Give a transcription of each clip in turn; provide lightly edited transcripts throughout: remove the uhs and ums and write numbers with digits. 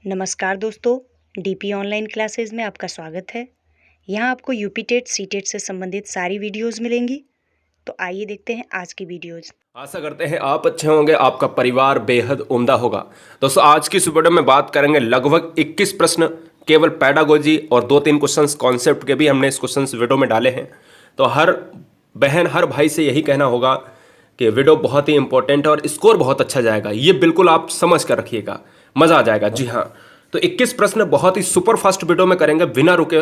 नमस्कार दोस्तों, DP online classes में आपका स्वागत है। यहाँ आपको यूपी टेट सी टेट से संबंधित सारी वीडियोस मिलेंगी। तो आइए देखते हैं आज की वीडियोस। आशा करते हैं आप अच्छे होंगे, आपका परिवार बेहद उम्दा होगा। दोस्तों आज की इस वीडियो में बात करेंगे लगभग 21 प्रश्न, केवल पैडागोजी और 2-3 क्वेश्चंस कॉन्सेप्ट के भी हमने इस क्वेश्चंस वीडियो में डाले हैं। तो हर बहन हर भाई से यही कहना होगा कि वीडियो बहुत ही इंपॉर्टेंट है और स्कोर बहुत अच्छा जाएगा। ये बिल्कुल आप समझ कर रखिएगा, मजा आ जाएगा। जी हाँ, तो 21 प्रश्न बहुत ही सुपर फास्ट वीडियो में करेंगे बिना रुके,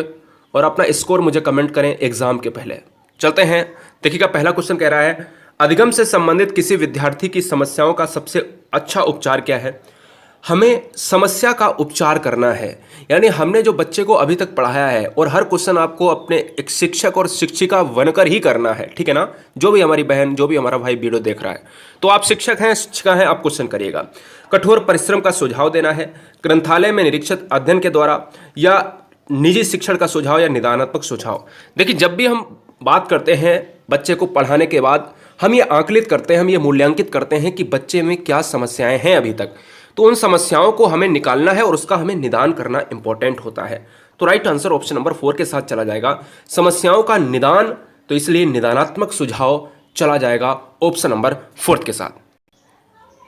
और अपना स्कोर मुझे कमेंट करें एग्जाम के पहले। चलते हैं, देखिएगा पहला क्वेश्चन कह रहा है अधिगम से संबंधित किसी विद्यार्थी की समस्याओं का सबसे अच्छा उपचार क्या है। हमें समस्या का उपचार करना है, यानी हमने जो बच्चे को अभी तक पढ़ाया है, और हर क्वेश्चन आपको अपने एक शिक्षक और शिक्षिका बनकर ही करना है, ठीक है ना। जो भी हमारी बहन, जो भी हमारा भाई वीडियो देख रहा है, तो आप शिक्षक हैं, शिक्षिका हैं, आप क्वेश्चन करिएगा। कठोर परिश्रम का सुझाव देना है, ग्रंथालय में निरीक्षित अध्ययन के द्वारा, या निजी शिक्षण का सुझाव, या निदानात्मक सुझाव। देखिए, जब भी हम बात करते हैं बच्चे को पढ़ाने के बाद, हम ये आकलित करते हैं, हम ये मूल्यांकित करते हैं कि बच्चे में क्या समस्याएं हैं अभी तक। तो उन समस्याओं को हमें निकालना है और उसका हमें निदान करना इंपॉर्टेंट होता है। तो राइट आंसर ऑप्शन नंबर 4 के साथ चला जाएगा, समस्याओं का निदान। तो इसलिए निदानात्मक सुझाव चला जाएगा ऑप्शन नंबर 4 के साथ।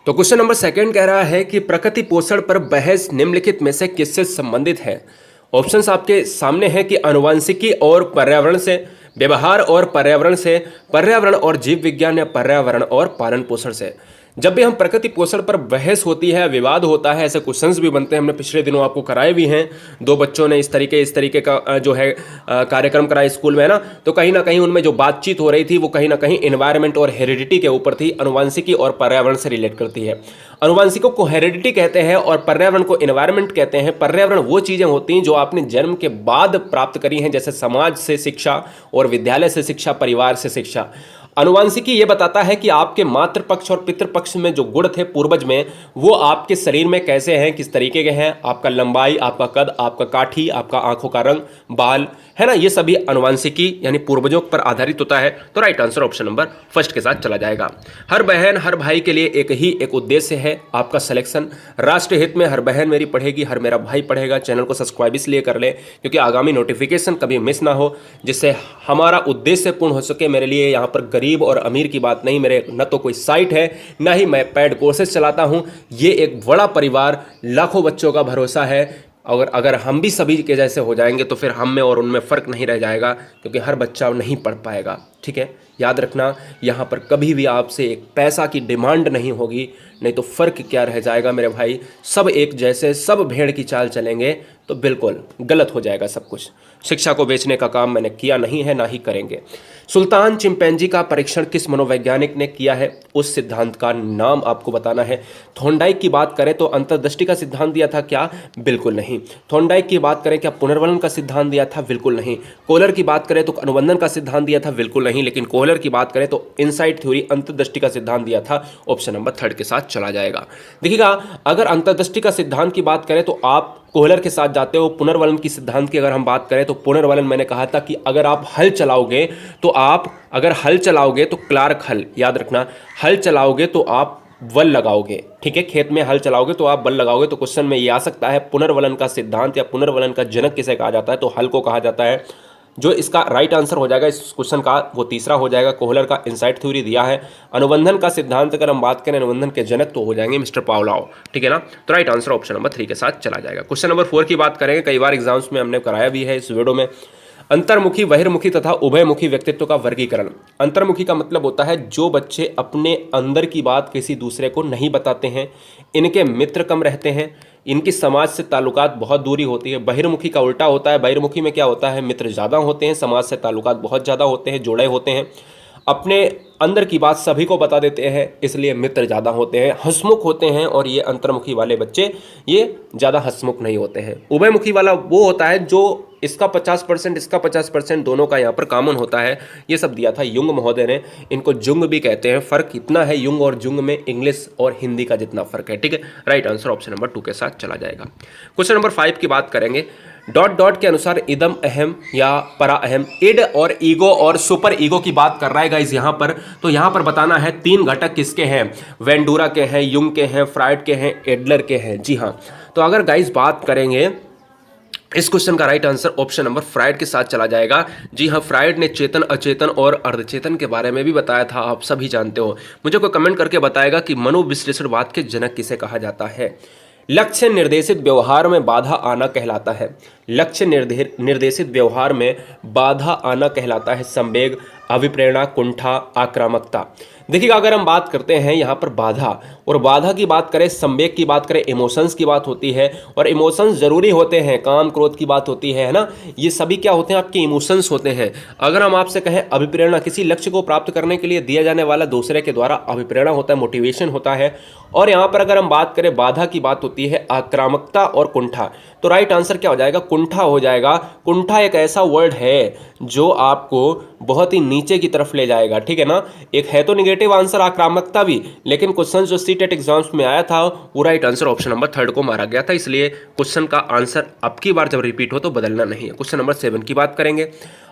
तो क्वेश्चन नंबर 2 कह रहा है कि प्रकृति पोषण पर बहस निम्नलिखित में से किससे संबंधित है। ऑप्शंस आपके सामने हैं कि आनुवंशिकी और पर्यावरण से, व्यवहार और पर्यावरण से, पर्यावरण और जीव विज्ञान, या पर्यावरण और पालन पोषण से। जब भी हम प्रकृति पोषण पर बहस होती है, विवाद होता है, ऐसे क्वेश्चंस भी बनते हैं, हमने पिछले दिनों आपको कराए भी हैं। 2 बच्चों ने इस तरीके का जो है कार्यक्रम कराया स्कूल में, है ना। तो कहीं ना कहीं उनमें जो बातचीत हो रही थी वो कहीं ना कहीं एनवायरनमेंट और हेरिडिटी के ऊपर थी, अनुवांशिकी और पर्यावरण से रिलेट करती है। अनुवांशिकों को हेरिडिटी कहते हैं और पर्यावरण को एनवायरनमेंट कहते हैं। पर्यावरण वो चीज़ें होती हैं जो आपने जन्म के बाद प्राप्त करी हैं, जैसे समाज से शिक्षा और विद्यालय से शिक्षा, परिवार से शिक्षा। अनुवांशिकी ये बताता है कि आपके मातृपक्ष और पितृपक्ष में जो गुण थे पूर्वज में, वो आपके शरीर में कैसे हैं, किस तरीके के हैं, आपका लंबाई, आपका कद, आपका काठी, आपका आंखों का रंग, बाल, है ना, ये सभी अनुवांशिकी यानी पूर्वजों पर आधारित होता है। तो राइट आंसर ऑप्शन नंबर 1 के साथ चला जाएगा। हर बहन हर भाई के लिए एक उद्देश्य है, आपका सिलेक्शन। राष्ट्र हित में हर बहन मेरी पढ़ेगी, हर मेरा भाई पढ़ेगा। चैनल को सब्सक्राइब इसलिए कर ले क्योंकि आगामी नोटिफिकेशन कभी मिस ना हो, जिससे हमारा उद्देश्य पूर्ण हो सके। मेरे लिए यहाँ पर गरीब और अमीर की बात नहीं, मेरे न तो कोई साइट है, ना ही मैं पेड कोर्सेज चलाता हूँ। ये एक बड़ा परिवार, लाखों बच्चों का भरोसा है। अगर हम भी सभी के जैसे हो जाएंगे तो फिर हम में और उनमें फ़र्क नहीं रह जाएगा, क्योंकि हर बच्चा नहीं पढ़ पाएगा, ठीक है। याद रखना, यहाँ पर कभी भी आपसे एक पैसा की डिमांड नहीं होगी, नहीं तो फ़र्क क्या रह जाएगा मेरे भाई। सब एक जैसे, सब भेड़ की चाल चलेंगे तो बिल्कुल गलत हो जाएगा सब कुछ। शिक्षा को बेचने का काम मैंने किया नहीं है, ना ही करेंगे। सुल्तान चिंपैंजी का परीक्षण किस मनोवैज्ञानिक ने किया है, उस सिद्धांत का नाम आपको बताना है। थॉर्नडाइक की बात करें तो अंतर्दृष्टि का सिद्धांत दिया था क्या? बिल्कुल नहीं। थॉर्नडाइक की बात करें क्या पुनर्वलन का सिद्धांत दिया था? बिल्कुल नहीं। कोहलर की बात करें तो अनुबंधन का सिद्धांत दिया था? बिल्कुल नहीं। लेकिन कोहलर की बात करें तो इनसाइट थ्योरी, अंतर्दृष्टि का सिद्धांत दिया था। ऑप्शन नंबर 3 के साथ चला जाएगा। देखिएगा, अगर अंतर्दृष्टि का सिद्धांत की बात करें तो आप कोहलर के साथ जाते हो। पुनर्वलन की सिद्धांत की अगर हम बात करें तो पुनर्वलन मैंने कहा था कि अगर आप हल चलाओगे तो क्लार्क हल, याद रखना, हल चलाओगे तो आप बल लगाओगे, ठीक है। खेत में हल चलाओगे तो आप बल लगाओगे। तो क्वेश्चन में ये आ सकता है पुनर्वलन का सिद्धांत या पुनर्वलन का जनक किसे कहा जाता है, तो हल को कहा जाता है। जो इसका राइट आंसर हो जाएगा इस क्वेश्चन का, वो तीसरा हो जाएगा। कोहलर का इनसाइट थ्योरी दिया है। अनुबंधन का सिद्धांत अगर हम बात करें, अनुबंधन के जनक तो हो जाएंगे मिस्टर पावलोव, ठीक है ना। तो राइट आंसर ऑप्शन नंबर 3 के साथ चला जाएगा। क्वेश्चन नंबर 4 की बात करेंगे, कई बार एग्जाम्स में हमने कराया भी है इस वीडियो में। अंतर्मुखी, बहिर्मुखी तथा उभयमुखी व्यक्तित्व का वर्गीकरण। अंतर्मुखी का मतलब होता है जो बच्चे अपने अंदर की बात किसी दूसरे को नहीं बताते हैं, इनके मित्र कम रहते हैं, इनकी समाज से ताल्लुकात बहुत दूरी होती है। बहिर्मुखी का उल्टा होता है, बहिर्मुखी में क्या होता है, मित्र ज़्यादा होते हैं, समाज से ताल्लुकात बहुत ज़्यादा होते हैं, जोड़े होते हैं, अपने अंदर की बात सभी को बता देते हैं, इसलिए मित्र ज़्यादा होते हैं, हंसमुख होते हैं। और ये अंतर्मुखी वाले बच्चे ये ज़्यादा हंसमुख नहीं होते हैं। उभयमुखी वाला वो होता है जो इसका 50% इसका 50% दोनों का यहाँ पर कॉमन होता है। ये सब दिया था युंग महोदय ने, इनको जुंग भी कहते हैं। फ़र्क इतना है युंग और जुंग में, इंग्लिश और हिंदी का जितना फ़र्क है, ठीक है। राइट आंसर ऑप्शन नंबर 2 के साथ चला जाएगा। क्वेश्चन नंबर 5 की बात करेंगे, डॉट डॉट के अनुसार इदम अहम या परा अहम, इड और ईगो और सुपर ईगो की बात कर रहा है गाइस यहाँ पर। तो यहाँ पर बताना है तीन घटक किसके हैं, वेंडूरा के हैं, युंग के हैं, फ्राइड के हैं, एडलर के हैं। जी हाँ, तो अगर गाइस बात करेंगे इस क्वेश्चन का right answer option number fried के साथ चला जाएगा। जी हाँ, फ्राइड ने चेतन, अचेतन और अर्धचेतन के बारे में भी बताया था, आप सभी जानते हो। मुझे कोई कमेंट करके बताएगा कि मनोविश्लेषणवाद के जनक किसे कहा जाता है। लक्ष्य निर्देशित व्यवहार में बाधा आना कहलाता है, लक्ष्य निर्देशित व्यवहार में बाधा आना कहलाता है संवेग, अभिप्रेरणा, कुंठा, आक्रामकता। देखिएगा, अगर हम बात करते हैं यहाँ पर बाधा, और बाधा की बात करें, संवेग की बात करें, इमोशंस की बात होती है, और इमोशंस जरूरी होते हैं, काम क्रोध की बात होती है ना, ये सभी क्या होते हैं, आपके इमोशंस होते हैं। अगर हम आपसे कहें अभिप्रेरणा, किसी लक्ष्य को प्राप्त करने के लिए दिया जाने वाला दूसरे के द्वारा अभिप्रेरणा होता है, मोटिवेशन होता है। और यहाँ पर अगर हम बात करें बाधा की बात होती है आक्रामकता और कुंठा। तो राइट आंसर क्या हो जाएगा, कुंठा हो जाएगा। कुंठा एक ऐसा वर्ड है जो आपको बहुत ही नीचे की तरफ ले जाएगा, ठीक है ना। एक है तो निगेटिव आंसर आक्रामकता भी, लेकिन क्वेश्चन जो सीटेट एग्जाम्स में आया था वो राइट आंसर ऑप्शन नंबर 3 को मारा गया था, इसलिए क्वेश्चन का आंसर अब की बार जब रिपीट हो तो बदलना नहीं है। क्वेश्चन नंबर 7 की बात करेंगे।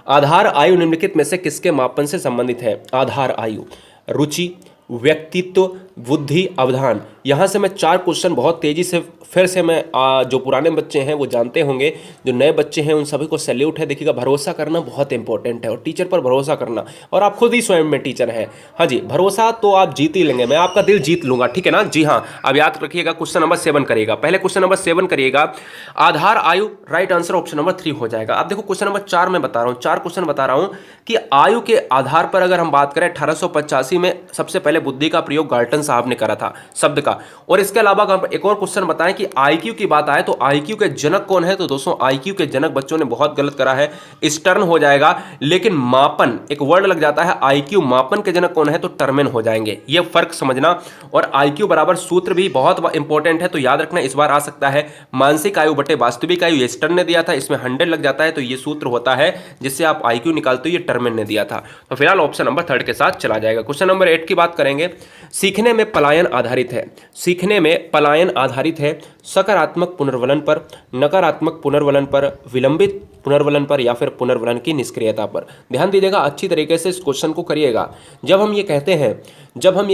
आधार आयु निम्नलिखित में से किसके मापन से संबंधित है। आधार आयु, रुचि, व्यक्तित्व, बुद्धि, अवधान। यहाँ से मैं 4 क्वेश्चन बहुत तेजी से फिर से मैं जो पुराने बच्चे हैं वो जानते होंगे, जो नए बच्चे हैं उन सभी को सैल्यूट है। देखिएगा, भरोसा करना बहुत इंपॉर्टेंट है, और टीचर पर भरोसा करना, और आप खुद ही स्वयं में टीचर हैं। हाँ जी, भरोसा तो आप जीत ही लेंगे, मैं आपका दिल जीत लूंगा, ठीक है ना। जी हाँ, अब याद रखिएगा, क्वेश्चन नंबर 7 करिएगा। पहले क्वेश्चन नंबर 7 करिएगा, आधार आयु, राइट आंसर ऑप्शन नंबर 3 हो जाएगा। अब देखो, क्वेश्चन नंबर 4 में बता रहा हूँ, 4 क्वेश्चन बता रहा हूँ कि आयु के आधार पर अगर हम बात करें, 1885 में सबसे पहले बुद्धि का प्रयोग गाल्टन साहब ने करा था शब्द का। और इसके अलावा अगर एक और क्वेश्चन बताएं कि आईक्यू की बात आए तो आईक्यू के जनक कौन है, तो दोस्तों आईक्यू के जनक बच्चों ने बहुत गलत करा है, स्टर्न हो जाएगा। लेकिन मापन, एक वर्ड लग जाता है, आईक्यू मापन के जनक कौन है, तो टर्मेन हो जाएंगे। ये फर्क समझना। और आईक्यू बराबर सूत्र भी बहुत इंपॉर्टेंट है, तो याद रखना, इस बार आ सकता है मानसिक आयु बटे वास्तविक आयु, ये स्टर्न ने दिया था, इसमें 100 लग जाता है, तो ये सूत्र होता है जिससे आप आईक्यू निकालते हो, ये टर्मेन ने दिया था। तो फिलहाल ऑप्शन नंबर 3 के साथ चला जाएगा। क्वेश्चन नंबर 8 की बात करेंगे। सीखने में पलायन आधारित है, सीखने में पलायन आधारित है सकारात्मक पुनर्वलन पर, नकारात्मक पुनर्वलन पर, विलंबित पुनर्वलन पर, या फिर पुनर्वलन की निष्क्रियता पर। ध्यान दीजिएगा, अच्छी तरीके से इस क्वेश्चन को करिएगा। जब हम ये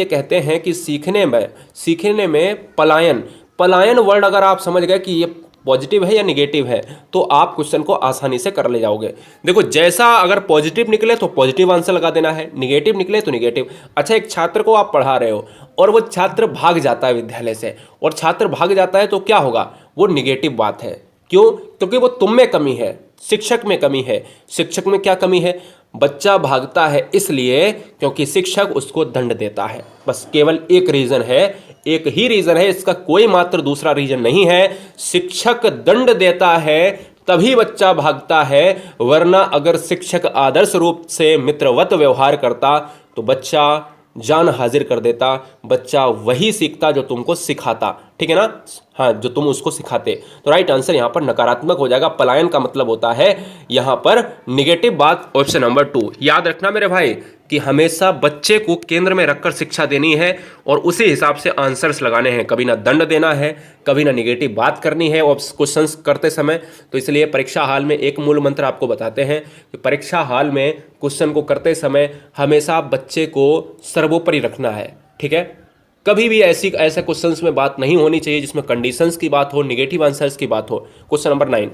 कहते हैं कि सीखने में पलायन वर्ड अगर आप समझ गए कि ये पॉजिटिव है या निगेटिव है, तो आप क्वेश्चन को आसानी से कर ले जाओगे। देखो, जैसा अगर पॉजिटिव निकले तो पॉजिटिव आंसर लगा देना है, निगेटिव निकले तो निगेटिव। अच्छा, एक छात्र को आप पढ़ा रहे हो और वो छात्र भाग जाता है विद्यालय से, और छात्र भाग जाता है तो क्या होगा, वो निगेटिव बात है। क्यों? क्योंकि वो तुम में कमी है, शिक्षक में कमी है। शिक्षक में क्या कमी है? बच्चा भागता है इसलिए क्योंकि शिक्षक उसको दंड देता है। बस केवल एक रीजन है, एक ही रीजन है, इसका कोई मात्र दूसरा रीजन नहीं है। शिक्षक दंड देता है तभी बच्चा भागता है, वरना अगर शिक्षक आदर्श रूप से मित्रवत व्यवहार करता तो बच्चा जान हाजिर कर देता, बच्चा वही सीखता जो तुमको सिखाता, ठीक है ना। हाँ, जो तुम उसको सिखाते। तो राइट आंसर यहाँ पर नकारात्मक हो जाएगा। पलायन का मतलब होता है यहाँ पर निगेटिव बात, ऑप्शन नंबर 2। याद रखना मेरे भाई कि हमेशा बच्चे को केंद्र में रखकर शिक्षा देनी है और उसी हिसाब से आंसर्स लगाने हैं। कभी ना दंड देना है, कभी ना निगेटिव बात करनी है और क्वेश्चंस करते समय। तो इसलिए परीक्षा हाल में एक मूल मंत्र आपको बताते हैं कि परीक्षा हाल में क्वेश्चन को करते समय हमेशा बच्चे को सर्वोपरि रखना है, ठीक है। कभी भी ऐसे क्वेश्चंस में बात नहीं होनी चाहिए जिसमें कंडीशंस की बात हो, निगेटिव आंसर्स की बात हो। क्वेश्चन नंबर 9,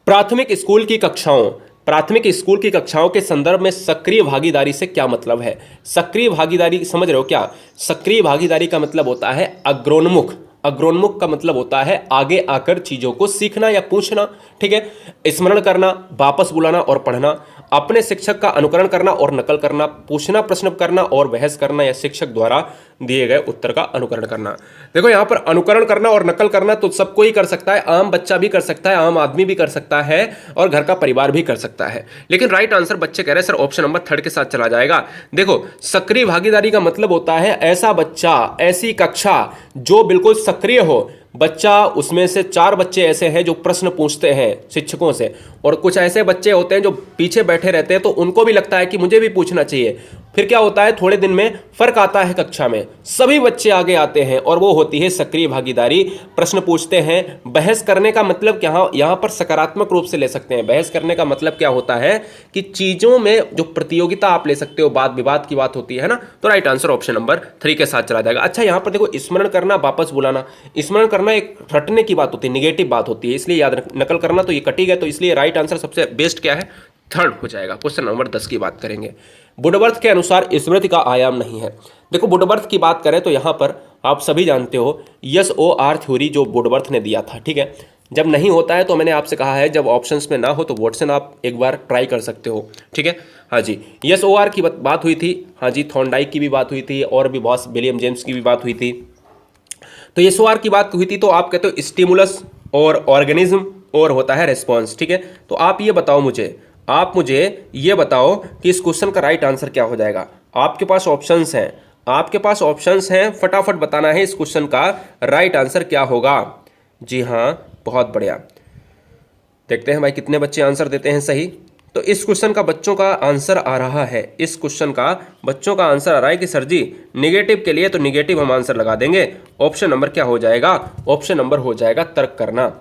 प्राथमिक स्कूल की कक्षाओं के संदर्भ में सक्रिय भागीदारी से क्या मतलब है। सक्रिय भागीदारी समझ रहे हो क्या? सक्रिय भागीदारी का मतलब होता है अग्रोन्मुख। अग्रोन्मुख का मतलब होता है आगे आकर चीजों को सीखना या पूछना, ठीक है। स्मरण करना, वापस बुलाना और पढ़ना, अपने शिक्षक का अनुकरण करना और नकल करना, पूछना, प्रश्न करना और बहस करना, या शिक्षक द्वारा दिए गए उत्तर का अनुकरण करना। देखो, यहाँ पर अनुकरण करना और नकल करना तो सब कोई कर सकता है, आम बच्चा भी कर सकता है, आम आदमी भी कर सकता है और घर का परिवार भी कर सकता है। लेकिन राइट आंसर बच्चे कह रहे हैं सर ऑप्शन नंबर 3 के साथ चला जाएगा। देखो, सक्रिय भागीदारी का मतलब होता है ऐसा बच्चा, ऐसी कक्षा जो बिल्कुल सक्रिय हो, बच्चा उसमें से 4 बच्चे ऐसे हैं जो प्रश्न पूछते हैं शिक्षकों से, और कुछ ऐसे बच्चे होते हैं जो पीछे बैठे रहते हैं, तो उनको भी लगता है कि मुझे भी पूछना चाहिए। फिर क्या होता है, थोड़े दिन में फर्क आता है, कक्षा में सभी बच्चे आगे आते हैं और वो होती है सक्रिय भागीदारी। प्रश्न पूछते हैं। बहस करने का मतलब क्या, यहाँ पर सकारात्मक रूप से ले सकते हैं। बहस करने का मतलब क्या होता है कि चीजों में जो प्रतियोगिता आप ले सकते हो, वाद विवाद की बात होती है ना। तो राइट आंसर ऑप्शन नंबर 3 के साथ चला जाएगा। अच्छा, यहाँ पर देखो, स्मरण करना, वापस बुलाना। स्मरण करना एक रटने की बात होती है, निगेटिव बात होती है, इसलिए याद नकल करना तो ये कटी गया, तो इसलिए राइट आंसर सबसे बेस्ट क्या है, 3rd हो जाएगा। क्वेश्चन नंबर 10 की बात करेंगे। वुडवर्थ के अनुसार स्मृति का आयाम नहीं है। देखो, वुडवर्थ की बात करें तो यहाँ पर आप सभी जानते हो SOR थ्योरी जो वुडवर्थ ने दिया था, ठीक है। जब नहीं होता है तो मैंने आपसे कहा है जब ऑप्शंस में ना हो तो वॉटसन आप एक बार ट्राई कर सकते हो, ठीक है। हाँ जी, SOR की बात हुई थी, हाँ जी, थॉर्नडाइक की भी बात हुई थी, और भी बहुत विलियम जेम्स की भी बात हुई थी। तो SOR की बात हुई थी, तो आप कहते हो स्टिमुलस और ऑर्गेनिज्म और होता है रेस्पॉन्स, ठीक है। तो आप ये बताओ मुझे, आप मुझे ये बताओ कि इस क्वेश्चन का राइट आंसर क्या हो जाएगा। आपके पास ऑप्शंस हैं, आपके पास ऑप्शंस हैं, फटाफट बताना है इस क्वेश्चन का राइट आंसर क्या होगा। जी हाँ, बहुत बढ़िया। देखते हैं भाई कितने बच्चे आंसर देते हैं सही। तो इस क्वेश्चन का बच्चों का आंसर आ रहा है, इस क्वेश्चन का बच्चों का आंसर आ रहा है कि सर जी निगेटिव के लिए तो निगेटिव हम आंसर लगा देंगे। ऑप्शन नंबर क्या हो जाएगा, ऑप्शन नंबर हो जाएगा तर्क करना।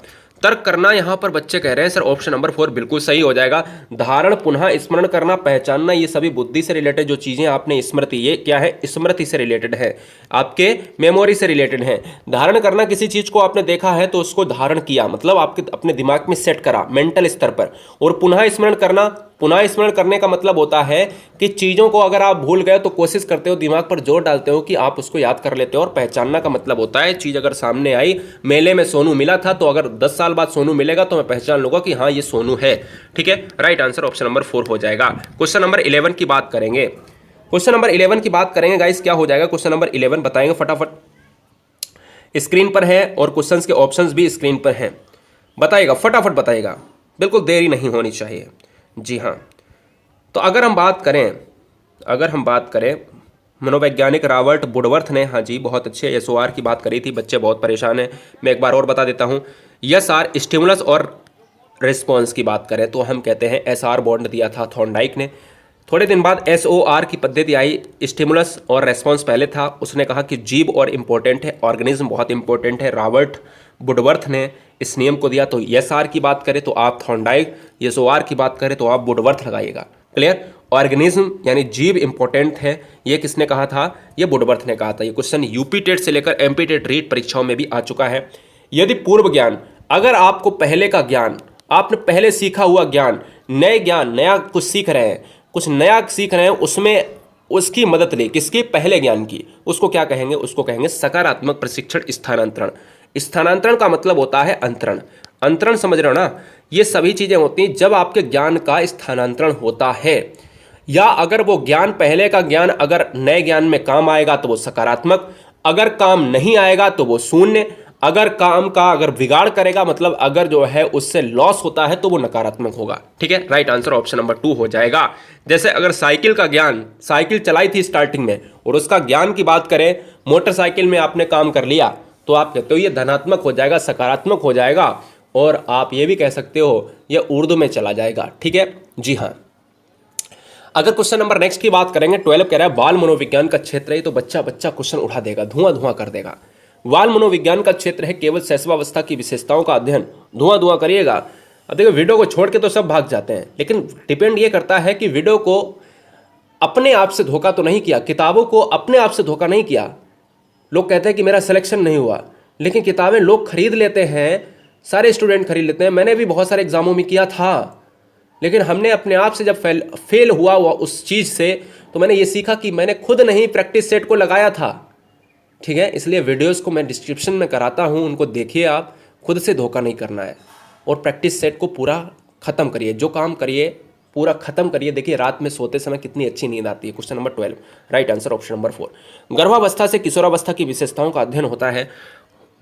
तर्क करना यहाँ पर बच्चे कह रहे हैं सर ऑप्शन नंबर 4 बिल्कुल सही हो जाएगा। धारण, पुनः स्मरण करना, पहचानना, ये सभी बुद्धि से रिलेटेड जो चीजें आपने, स्मृति, ये क्या है, स्मृति से रिलेटेड है, आपके मेमोरी से रिलेटेड है। धारण करना, किसी चीज को आपने देखा है तो उसको धारण किया, मतलब आपके अपने दिमाग में सेट करा मेंटल स्तर पर। और पुनः स्मरण करना, पुनः स्मरण करने का मतलब होता है कि चीज़ों को अगर आप भूल गए तो कोशिश करते हो, दिमाग पर जोर डालते हो कि आप उसको याद कर लेते हो। और पहचानना का मतलब होता है चीज़ अगर सामने आई, मेले में सोनू मिला था तो अगर 10 साल बाद सोनू मिलेगा तो मैं पहचान लूंगा कि हाँ ये सोनू है, ठीक है। राइट आंसर ऑप्शन नंबर 4 हो जाएगा। क्वेश्चन नंबर 11 की बात करेंगे। क्वेश्चन नंबर 11 की बात करेंगे गाइस, क्या हो जाएगा क्वेश्चन नंबर 11 बताएंगे फटाफट। स्क्रीन पर है और क्वेश्चंस के ऑप्शंस भी स्क्रीन पर हैं, बताइएगा, फटाफट बताइएगा, बिल्कुल देरी नहीं होनी चाहिए। जी हाँ, तो अगर हम बात करें मनोवैज्ञानिक रॉबर्ट वुडवर्थ ने, हाँ जी, बहुत अच्छे SOR की बात करी थी, बच्चे बहुत परेशान हैं। मैं एक बार और बता देता हूँ, SR स्टिमुलस और रिस्पॉन्स की बात करें तो हम कहते हैं SR बॉन्ड दिया था थॉर्नडाइक ने। थोड़े दिन बाद SOR की पद्धति आई, स्टिमुलस और रेस्पॉन्स पहले था। उसने कहा कि जीव और इम्पोर्टेंट है, ऑर्गेनिज्म बहुत इंपॉर्टेंट है। रॉबर्ट वुडवर्थ ने इस नियम को दिया। तो SR की बात करें तो आप थॉर्नडाइक, SOR की बात करें तो आप वुडवर्थ लगाइएगा। क्लियर। ऑर्गेनिज्म यानी जीव इंपॉर्टेंट है, ये किसने कहा था, ये वुडवर्थ ने कहा था। ये क्वेश्चन यूपी टेट से लेकर MP टेट रीट परीक्षाओं में भी आ चुका है। यदि पूर्व ज्ञान, अगर आपको पहले का ज्ञान, आपने पहले सीखा हुआ ज्ञान, नए ज्ञान, नया कुछ सीख रहे हैं, कुछ नया सीख रहे हैं, उसमें उसकी मदद ले, किसकी, पहले ज्ञान की, उसको क्या कहेंगे, उसको कहेंगे सकारात्मक प्रशिक्षण स्थानांतरण। स्थानांतरण का मतलब होता है अंतरण। अंतरण समझ रहे हो ना, ये सभी चीजें होती हैं जब आपके ज्ञान का स्थानांतरण होता है, या अगर वो ज्ञान, पहले का ज्ञान अगर नए ज्ञान में काम आएगा तो वो सकारात्मक, अगर काम नहीं आएगा तो वो शून्य, अगर काम का अगर बिगाड़ करेगा, मतलब अगर जो है उससे लॉस होता है तो वो नकारात्मक होगा, ठीक है। राइट आंसर ऑप्शन नंबर 2 हो जाएगा। जैसे अगर साइकिल का ज्ञान, साइकिल चलाई थी स्टार्टिंग में और उसका ज्ञान की बात करें, मोटरसाइकिल में आपने काम कर लिया तो आप कहते हो ये धनात्मक हो जाएगा, सकारात्मक हो जाएगा, और आप ये भी कह सकते हो ये उर्दू में चला जाएगा, ठीक है। जी हाँ, अगर क्वेश्चन नंबर नेक्स्ट की बात करेंगे, 12 कह रहा है बाल मनोविज्ञान का क्षेत्र है, तो बच्चा क्वेश्चन उठा देगा, धुआं धुआं कर देगा। बाल मनोविज्ञान का क्षेत्र है केवल शैशवावस्था की विशेषताओं का अध्ययन, धुआं धुआं करिएगा। अब देखो, वीडियो को छोड़ के तो सब भाग जाते हैं, लेकिन डिपेंड ये करता है कि वीडियो को अपने आप से धोखा तो नहीं किया, किताबों को अपने आप से धोखा नहीं किया। लोग कहते हैं कि मेरा सिलेक्शन नहीं हुआ, लेकिन किताबें लोग खरीद लेते हैं, सारे स्टूडेंट खरीद लेते हैं। मैंने भी बहुत सारे एग्जामों में किया था, लेकिन हमने अपने आप से जब फेल हुआ उस चीज़ से, तो मैंने ये सीखा कि मैंने खुद नहीं प्रैक्टिस सेट को लगाया था, ठीक है। इसलिए वीडियोस को मैं डिस्क्रिप्शन में कराता हूँ, उनको देखिए, आप खुद से धोखा नहीं करना है और प्रैक्टिस सेट को पूरा ख़त्म करिए, जो काम करिए पूरा ख़त्म करिए। देखिए रात में सोते समय कितनी अच्छी नींद आती है। Question number 12, right answer option number 4। गर्भावस्था से किशोरावस्था की विशेषताओं का अध्ययन होता है,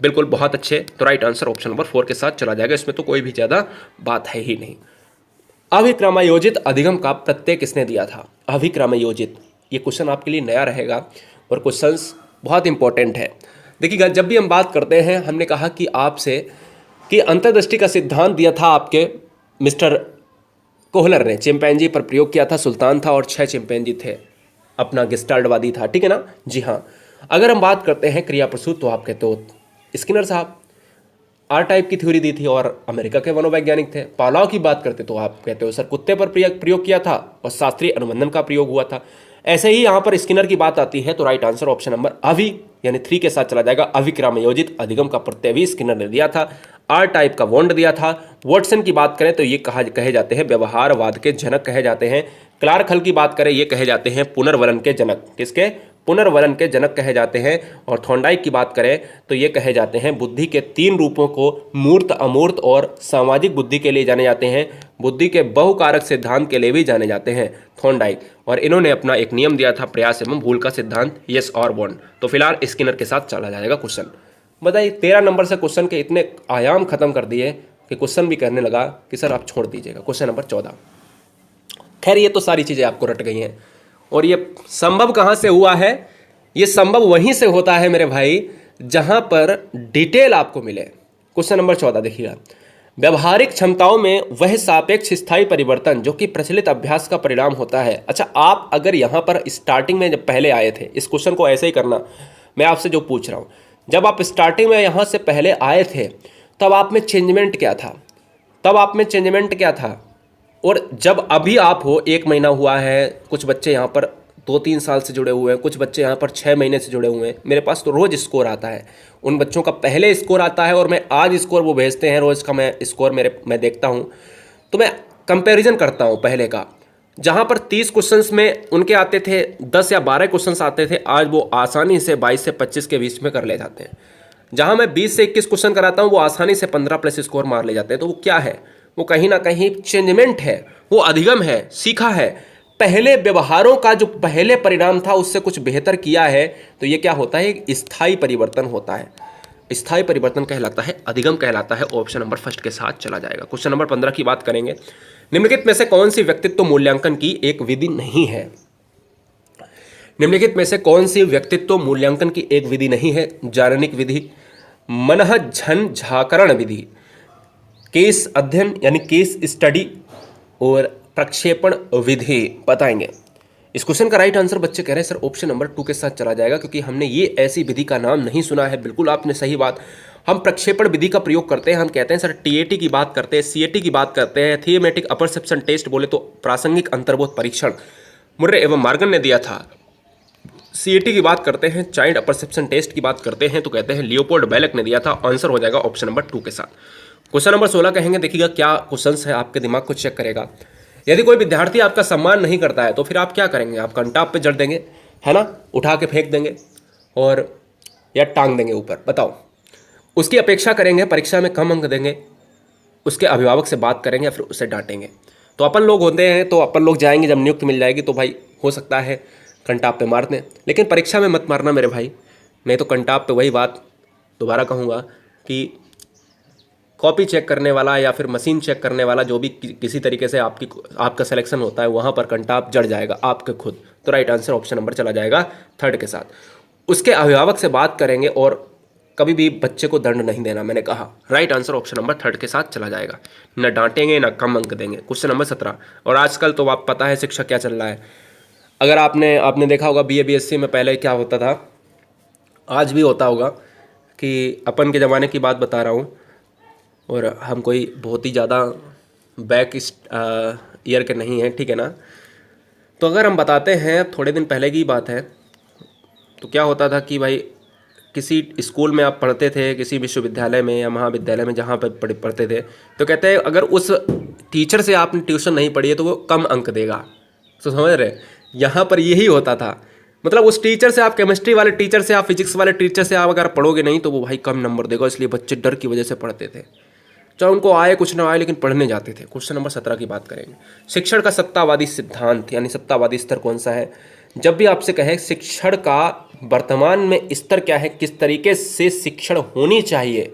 बिल्कुल बहुत अच्छे। तो राइट आंसर ऑप्शन नंबर 4 के साथ चला जाएगा, इसमें तो कोई भी ज़्यादा बात है ही नहीं। अभिक्रमायोजित अधिगम का प्रत्यय किसने दिया था, अभिक्रमायोजित, ये क्वेश्चन आपके लिए नया रहेगा और क्वेश्चंस बहुत इंपॉर्टेंट है। देखिएगा, जब भी हम बात करते हैं, हमने कहा कि आपसे कि अंतर्दृष्टि का सिद्धांत दिया था आपके मिस्टर कोहलर ने, चिंपैंजी पर प्रयोग किया था, सुल्तान था और 6 चिंपैंजी थे, अपना गेस्टाल्टवादी था, ठीक है ना। जी हाँ। अगर हम बात करते हैं क्रिया प्रसूत, तो आप कहते हो स्किनर साहब। आर टाइप की थ्योरी दी थी और अमेरिका के मनोवैज्ञानिक थे। पावलोव की बात करते तो आप कहते हो सर कुत्ते पर प्रयोग किया था और शास्त्रीय अनुबंधन का प्रयोग हुआ था। ऐसे ही यहाँ पर स्किनर की बात आती है तो राइट आंसर ऑप्शन नंबर अवि यानी 3 के साथ चला जाएगा। अविक्रमयोजित अधिगम का प्रत्यय भी स्किनर ने दिया था। आर टाइप का वॉन्ड दिया था। वॉटसन की बात करें तो ये कहे जाते हैं व्यवहारवाद के जनक कहे जाते हैं। क्लार्क हल की बात करें ये कहे जाते हैं पुनर्वलन के जनक। किसके? पुनर्वलन के जनक कहे जाते हैं। और थॉर्नडाइक की बात करें तो ये कहे जाते हैं बुद्धि के 3 रूपों को मूर्त, अमूर्त और सामाजिक बुद्धि के लिए जाने जाते हैं। बुद्धि के बहुकारक सिद्धांत के लिए भी जाने जाते हैं थॉर्नडाइक। और इन्होंने अपना एक नियम दिया था प्रयास एवं भूल का सिद्धांत, यस और बॉन्ड। तो फिलहाल स्किनर के साथ चला जाएगा क्वेश्चन। बताइए 13 नंबर से क्वेश्चन के इतने आयाम खत्म कर दिए कि क्वेश्चन भी कहने लगा कि सर आप छोड़ दीजिएगा। Question number 14। खैर ये तो सारी चीज़ें आपको रट गई हैं। और ये संभव कहाँ से हुआ है? ये संभव वहीं से होता है मेरे भाई जहाँ पर डिटेल आपको मिले। क्वेश्चन नंबर 14 देखिएगा। व्यवहारिक क्षमताओं में वह सापेक्ष स्थायी परिवर्तन जो कि प्रचलित अभ्यास का परिणाम होता है। अच्छा, आप अगर यहाँ पर स्टार्टिंग में जब पहले आए थे, इस क्वेश्चन को ऐसे ही करना, मैं आपसे जो पूछ रहा हूँ, जब आप स्टार्टिंग में यहाँ से पहले आए थे तब आप में चेंजमेंट क्या था? तब आप में चेंजमेंट क्या था? और जब अभी आप हो, 1 महीना हुआ है, कुछ बच्चे यहाँ पर 2-3 साल से जुड़े हुए हैं, कुछ बच्चे यहाँ पर 6 महीने से जुड़े हुए हैं। मेरे पास तो रोज़ स्कोर आता है, उन बच्चों का पहले स्कोर आता है और मैं आज स्कोर वो भेजते हैं, रोज़ का मैं स्कोर मैं देखता हूँ तो मैं कंपैरिजन करता हूँ पहले का। जहाँ पर 30 क्वेश्चंस में उनके आते थे 10 या 12 क्वेश्चंस आते थे, आज वो आसानी से 22 से 25 के बीच में कर ले जाते हैं। जहाँ मैं 20 से 21 क्वेश्चन कराता हूँ वो आसानी से 15+ स्कोर मार ले जाते हैं। तो वो क्या है? वो कहीं ना कहीं चेंजमेंट है, वो अधिगम है, सीखा है। पहले व्यवहारों का जो पहले परिणाम था उससे कुछ बेहतर किया है, तो ये क्या होता है? स्थायी परिवर्तन होता है। स्थायी परिवर्तन कहलाता है, अधिगम कहलाता है। ऑप्शन नंबर फर्स्ट के साथ चला जाएगा। क्वेश्चन नंबर 15 की बात करेंगे। निम्नलिखित में से कौन सी व्यक्तित्व मूल्यांकन की एक विधि नहीं है? निम्नलिखित में से कौन सी व्यक्तित्व मूल्यांकन की एक विधि नहीं है? जाननिक विधि, मनःझंझाकरण विधि, केस अध्ययन यानी केस स्टडी और प्रक्षेपण विधि बताएंगे। इस क्वेश्चन का राइट आंसर बच्चे कह रहे हैं सर ऑप्शन नंबर 2 के साथ चला जाएगा, क्योंकि हमने ये ऐसी विधि का नाम नहीं सुना है। बिल्कुल आपने सही बात। हम प्रक्षेपण विधि का प्रयोग करते हैं। हम कहते हैं सर टीएटी की बात करते हैं, सीएटी की बात करते हैं, थियोमेटिक अपरसेप्शन टेस्ट बोले तो प्रासंगिक अंतर्बोध परीक्षण मुर्रे एवं मार्गन ने दिया था। सीएटी की बात करते हैं, चाइल्ड अपरसेप्शन टेस्ट की बात करते हैं तो कहते हैं लियोपोल्ड बेलक ने दिया था। आंसर हो जाएगा ऑप्शन नंबर 2 के साथ। क्वेश्चन नंबर 16 कहेंगे। देखिएगा क्या क्वेश्चन है, आपके दिमाग को चेक करेगा। यदि कोई विद्यार्थी आपका सम्मान नहीं करता है तो फिर आप क्या करेंगे? आप कंटाप पे जड़ देंगे, है ना, उठा के फेंक देंगे और या टांग देंगे ऊपर। बताओ, उसकी अपेक्षा करेंगे, परीक्षा में कम अंक देंगे, उसके अभिभावक से बात करेंगे या फिर उसे डांटेंगे? तो अपन लोग होते हैं तो अपन लोग जाएंगे, जब नियुक्ति मिल जाएगी तो भाई हो सकता है कंटाप पे मार दें, लेकिन परीक्षा में मत मारना मेरे भाई। मैं तो कंटाप पे वही बात दोबारा कहूँगा कि कॉपी चेक करने वाला या फिर मशीन चेक करने वाला जो भी किसी तरीके से आपका सिलेक्शन होता है, वहाँ पर कंटाप जड़ जाएगा आपके खुद। तो राइट आंसर ऑप्शन नंबर चला जाएगा 3 के साथ। उसके अभिभावक से बात करेंगे और कभी भी बच्चे को दंड नहीं देना, मैंने कहा। राइट आंसर ऑप्शन नंबर 3 के साथ चला जाएगा। न डांटेंगे न कम अंक देंगे। Question number 17। और आजकल तो आप पता है शिक्षा क्या चल रहा है। अगर आपने देखा होगा BA BSc में पहले क्या होता था, आज भी होता होगा, कि अपन के ज़माने की बात बता रहा हूँ और हम कोई बहुत ही ज़्यादा बैक ईयर के नहीं हैं, ठीक है ना। तो अगर हम बताते हैं थोड़े दिन पहले की बात है, तो क्या होता था कि भाई किसी स्कूल में आप पढ़ते थे, किसी विश्वविद्यालय में या महाविद्यालय में जहाँ पर पढ़ते थे, तो कहते हैं अगर उस टीचर से आपने ट्यूशन नहीं पढ़ी है तो वो कम अंक देगा। तो समझ रहे, यहाँ पर यही होता था। मतलब उस टीचर से, आप केमिस्ट्री वाले टीचर से, आप फिजिक्स वाले टीचर से आप अगर पढ़ोगे नहीं तो वो भाई कम नंबर देगा। इसलिए बच्चे डर की वजह से पढ़ते थे, चाहे उनको आए कुछ ना आए, लेकिन पढ़ने जाते थे। क्वेश्चन नंबर 17 की बात करेंगे। शिक्षण का सत्तावादी सिद्धांत यानी सत्तावादी स्तर कौन सा है? जब भी आपसे कहे शिक्षण का वर्तमान में स्तर क्या है, किस तरीके से शिक्षण होनी चाहिए,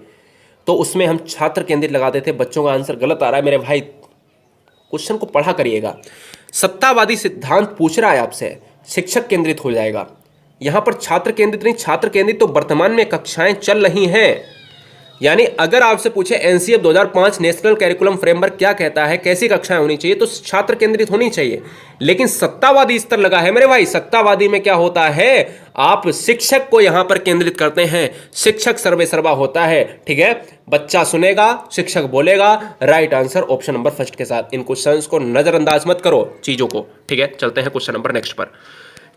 तो उसमें हम छात्र केंद्रित लगाते थे। बच्चों का आंसर गलत आ रहा है मेरे भाई, क्वेश्चन को पढ़ा करिएगा। सत्तावादी सिद्धांत पूछ रहा है आपसे, शिक्षक केंद्रित हो जाएगा। यहां पर छात्र केंद्रित नहीं, छात्र केंद्रित तो वर्तमान में कक्षाएं चल रही हैं। यानी अगर आपसे पूछे एनसीएफ 2005 नेशनल कैरिकुलम फ्रेमवर्क क्या कहता है, कैसी कक्षाएं होनी चाहिए, तो छात्र केंद्रित होनी चाहिए। लेकिन सत्तावादी स्तर लगा है मेरे भाई। सत्तावादी में क्या होता है, आप शिक्षक को यहां पर केंद्रित करते हैं, शिक्षक सर्वे सर्वा होता है। ठीक है, बच्चा सुनेगा, शिक्षक बोलेगा। Right answer option number first के साथ। इन क्वेश्चंस को नजरअंदाज मत करो चीजों को। ठीक है, चलते हैं क्वेश्चन नंबर नेक्स्ट पर।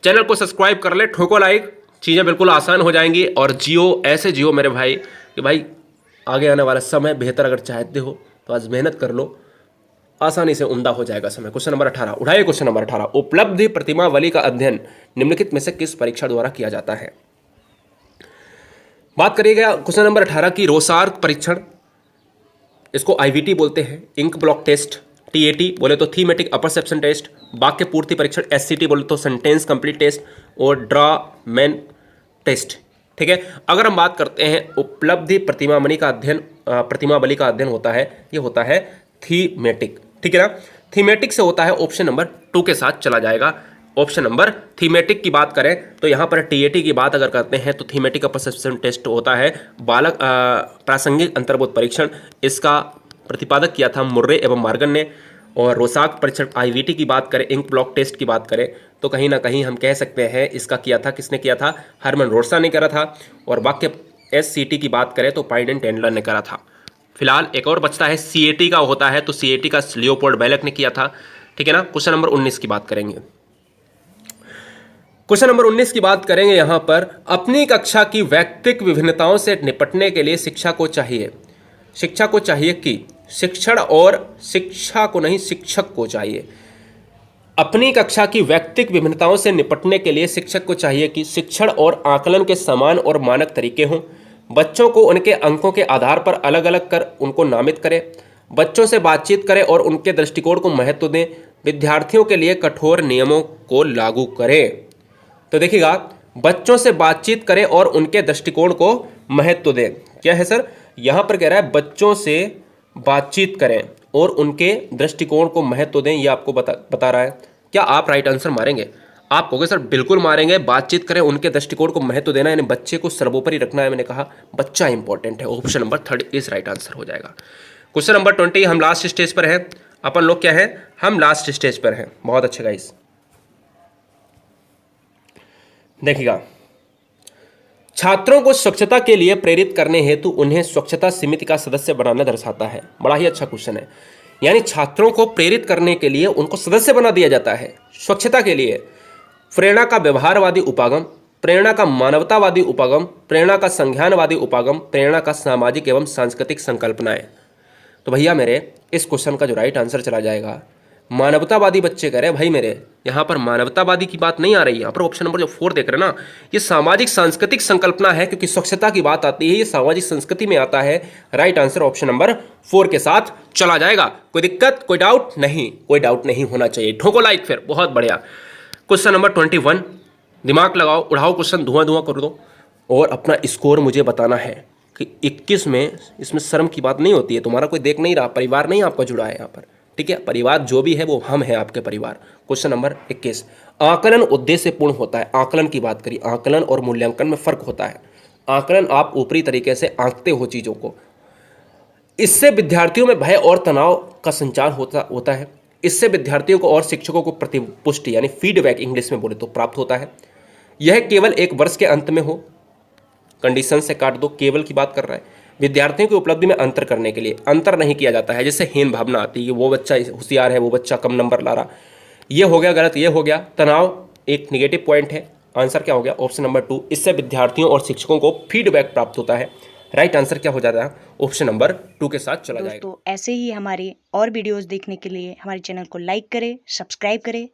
चैनल को सब्सक्राइब कर ले, ठोको लाइक, चीजें बिल्कुल आसान हो जाएंगी। और जियो, ऐसे जियो मेरे भाई कि भाई आगे आने वाला समय बेहतर अगर चाहते हो तो आज मेहनत कर लो, आसानी से उम्दा हो जाएगा समय। क्वेश्चन नंबर 18 उठाइए। क्वेश्चन नंबर 18, उपलब्धि प्रतिमावली का अध्ययन निम्नलिखित में से किस परीक्षा द्वारा किया जाता है? बात करिएगा क्वेश्चन नंबर 18 की, रोसार्क परीक्षण, इसको आईवीटी बोलते हैं, इंक ब्लॉक टेस्ट, टीएटी बोले तो थीमेटिक अपरसेप्शन टेस्ट, वाक्य पूर्ति परीक्षण, एससीटी बोले तो सेंटेंस कंप्लीट टेस्ट, और ड्रामैन टेस्ट। ठीक है, अगर हम बात करते हैं उपलब्धि प्रतिमावली का अध्ययन होता है, ये होता है थीमेटिक। ठीक है ना, थीमेटिक से होता है। ऑप्शन नंबर 2 के साथ चला जाएगा। ऑप्शन नंबर थीमेटिक की बात करें तो यहाँ पर टीएटी की बात अगर करते हैं तो थीमेटिक परसेप्शन टेस्ट होता है बालक प्रासंगिक अंतर्बोध परीक्षण। इसका प्रतिपादक किया था मुर्रे एवं मार्गन ने। और रोसाक परीक्षण आईवीटी की बात करें, इंक ब्लॉक टेस्ट की बात करें तो कहीं ना कहीं हम कह सकते हैं इसका किया था, किसने किया था, हरमन रोड्सा ने करा था। और वाक्य एससीटी की बात करें तो पाइडेन टेंडलर ने करा था। फिलहाल एक और बचता है सीएटी का होता है, तो सीएटी का लियोपोल्ड बेलक ने किया था। ठीक है ना, क्वेश्चन नंबर 19 की बात करेंगे। क्वेश्चन नंबर 19 की बात करेंगे यहां पर, अपनी कक्षा की व्यक्तिक विभिन्नताओं से निपटने के लिए शिक्षा को चाहिए कि शिक्षण और शिक्षा को नहीं, शिक्षक को चाहिए। अपनी कक्षा की व्यक्तिक विभिन्नताओं से निपटने के लिए शिक्षक को चाहिए कि शिक्षण और आकलन के समान और मानक तरीके हों। बच्चों को उनके अंकों के आधार पर अलग अलग कर उनको नामित करें। बच्चों से बातचीत करें और उनके दृष्टिकोण को महत्व दें। विद्यार्थियों के लिए कठोर नियमों को लागू करें। तो देखिएगा, बच्चों से बातचीत करें और उनके दृष्टिकोण को महत्व दें। क्या है सर, यहां पर कह रहा है बच्चों से बातचीत करें और उनके दृष्टिकोण को महत्व दें, ये आपको बता रहा है। क्या आप राइट आंसर मारेंगे? आप कहोगे सर बिल्कुल मारेंगे, बातचीत करें, उनके दृष्टिकोण को महत्व देना, यानी बच्चे को सर्वोपरि रखना है। मैंने कहा बच्चा इंपॉर्टेंट है। Option number 3 is right answer हो जाएगा। क्वेश्चन नंबर 20, हम लास्ट स्टेज पर हैं। अपन लोग क्या है, हम लास्ट स्टेज पर हैं। बहुत अच्छे गाइस, देखिएगा, छात्रों को स्वच्छता के लिए प्रेरित करने हेतु उन्हें स्वच्छता समिति का सदस्य बनाना दर्शाता है। बड़ा ही अच्छा क्वेश्चन है। यानी छात्रों को प्रेरित करने के लिए उनको सदस्य बना दिया जाता है स्वच्छता के लिए। प्रेरणा का व्यवहारवादी उपागम, प्रेरणा का मानवतावादी उपागम, प्रेरणा का संज्ञानवादी उपागम, प्रेरणा का सामाजिक एवं सांस्कृतिक संकल्पनाएं। तो भैया मेरे इस क्वेश्चन का जो राइट आंसर चला जाएगा, मानवतावादी बच्चे कह रहे हैं भाई मेरे, यहाँ पर मानवतावादी की बात नहीं आ रही है। यहाँ पर ऑप्शन नंबर जो 4 देख रहे हैं ना, ये सामाजिक सांस्कृतिक संकल्पना है, क्योंकि स्वच्छता की बात आती है, ये सामाजिक संस्कृति में आता है। राइट आंसर ऑप्शन नंबर 4 के साथ चला जाएगा। कोई दिक्कत, कोई डाउट नहीं? कोई डाउट नहीं होना चाहिए। ठोको लाइक फिर, बहुत बढ़िया। क्वेश्चन नंबर 21, दिमाग लगाओ, उड़ाओ क्वेश्चन, धुआं धुआं कर दो और अपना स्कोर मुझे बताना है कि 21 में, इसमें शर्म की बात नहीं होती है। तुम्हारा कोई देख नहीं रहा, परिवार नहीं आपका जुड़ा है यहाँ पर। ठीक है, परिवार जो भी है वो हम हैं, आपके परिवार। क्वेश्चन नंबर 21, आकलन उद्देश्यपूर्ण होता है। आकलन की बात करिए, आकलन और मूल्यांकन में फर्क होता है। आकलन आप ऊपरी तरीके से आंकते हो चीज़ों को, इससे विद्यार्थियों में भय और तनाव का संचार होता है। इससे विद्यार्थियों को और शिक्षकों को प्रतिपुष्टि यानी फीडबैक इंग्लिश में बोले तो प्राप्त होता है। यह केवल एक वर्ष के अंत में हो, कंडीशन से काट दो, केवल की बात कर रहा है। विद्यार्थियों की उपलब्धि में अंतर करने के लिए अंतर नहीं किया जाता है, जैसे हीन भावना आती है, वो बच्चा होशियार है, वो बच्चा कम नंबर ला रहा, ये हो गया गलत, ये हो गया। तनाव एक निगेटिव पॉइंट है। आंसर क्या हो गया? Option number 2। इससे विद्यार्थियों और शिक्षकों को फीडबैक प्राप्त होता है। राइट आंसर क्या हो जाता है? ऑप्शन नंबर 2 के साथ चला जाएगा। दोस्तों ऐसे ही हमारे और वीडियोस देखने के लिए हमारे चैनल को लाइक करें, सब्सक्राइब करें